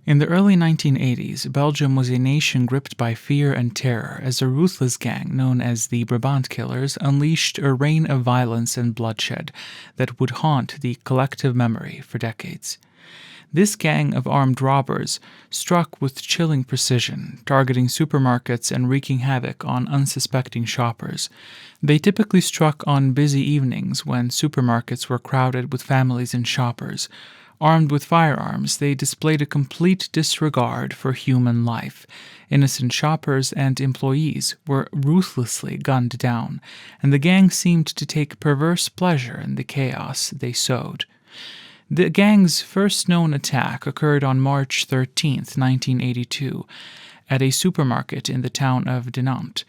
In the early 1980s, Belgium was a nation gripped by fear and terror as a ruthless gang known as the Brabant Killers unleashed a reign of violence and bloodshed that would haunt the collective memory for decades. This gang of armed robbers struck with chilling precision, targeting supermarkets and wreaking havoc on unsuspecting shoppers. They typically struck on busy evenings when supermarkets were crowded with families and shoppers. Armed with firearms, they displayed a complete disregard for human life. Innocent shoppers and employees were ruthlessly gunned down, and the gang seemed to take perverse pleasure in the chaos they sowed. The gang's first known attack occurred on March 13, 1982, at a supermarket in the town of Dinant.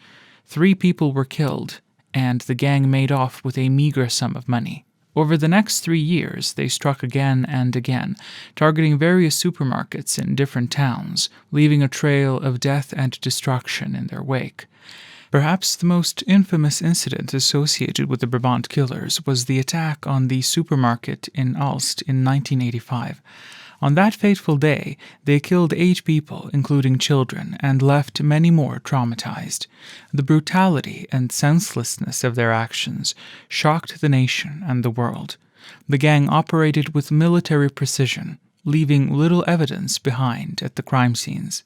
3 people were killed, and the gang made off with a meager sum of money. Over the next 3 years, they struck again and again, targeting various supermarkets in different towns, leaving a trail of death and destruction in their wake. Perhaps the most infamous incident associated with the Brabant Killers was the attack on the supermarket in Aalst in 1985. On that fateful day, they killed 8 people, including children, and left many more traumatized. The brutality and senselessness of their actions shocked the nation and the world. The gang operated with military precision, leaving little evidence behind at the crime scenes.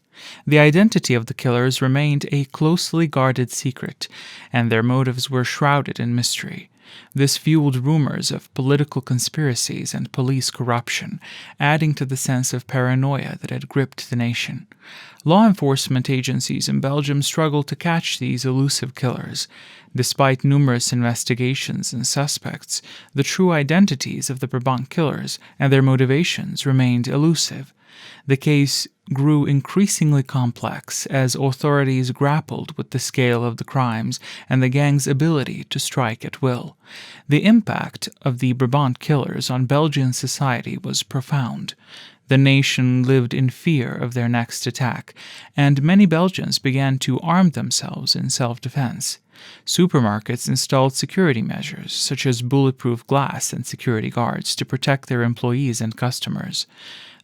The identity of the killers remained a closely guarded secret, and their motives were shrouded in mystery. This fueled rumors of political conspiracies and police corruption, adding to the sense of paranoia that had gripped the nation. Law enforcement agencies in Belgium struggled to catch these elusive killers. Despite numerous investigations and suspects, the true identities of the Brabant Killers and their motivations remained elusive. The case grew increasingly complex as authorities grappled with the scale of the crimes and the gang's ability to strike at will. The impact of the Brabant Killers on Belgian society was profound. The nation lived in fear of their next attack, and many Belgians began to arm themselves in self-defense. Supermarkets installed security measures, such as bulletproof glass and security guards, to protect their employees and customers.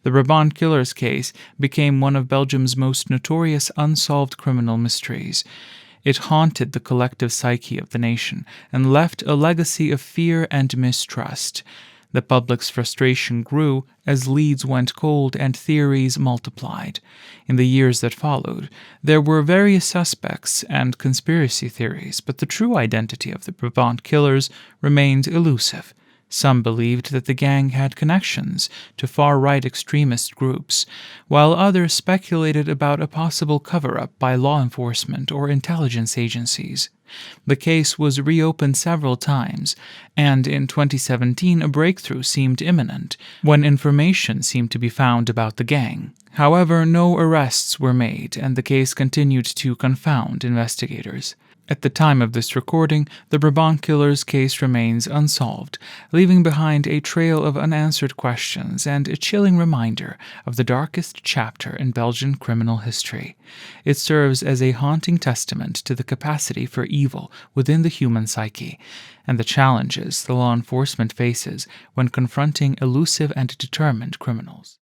The Brabant Killers case became one of Belgium's most notorious unsolved criminal mysteries. It haunted the collective psyche of the nation and left a legacy of fear and mistrust. The public's frustration grew as leads went cold and theories multiplied. In the years that followed, there were various suspects and conspiracy theories, but the true identity of the Brabant Killers remained elusive. Some believed that the gang had connections to far-right extremist groups, while others speculated about a possible cover-up by law enforcement or intelligence agencies. The case was reopened several times, and in 2017 a breakthrough seemed imminent when information seemed to be found about the gang. However, no arrests were made, and the case continued to confound investigators. At the time of this recording, the Brabant Killers case remains unsolved, leaving behind a trail of unanswered questions and a chilling reminder of the darkest chapter in Belgian criminal history. It serves as a haunting testament to the capacity for evil within the human psyche, and the challenges the law enforcement faces when confronting elusive and determined criminals.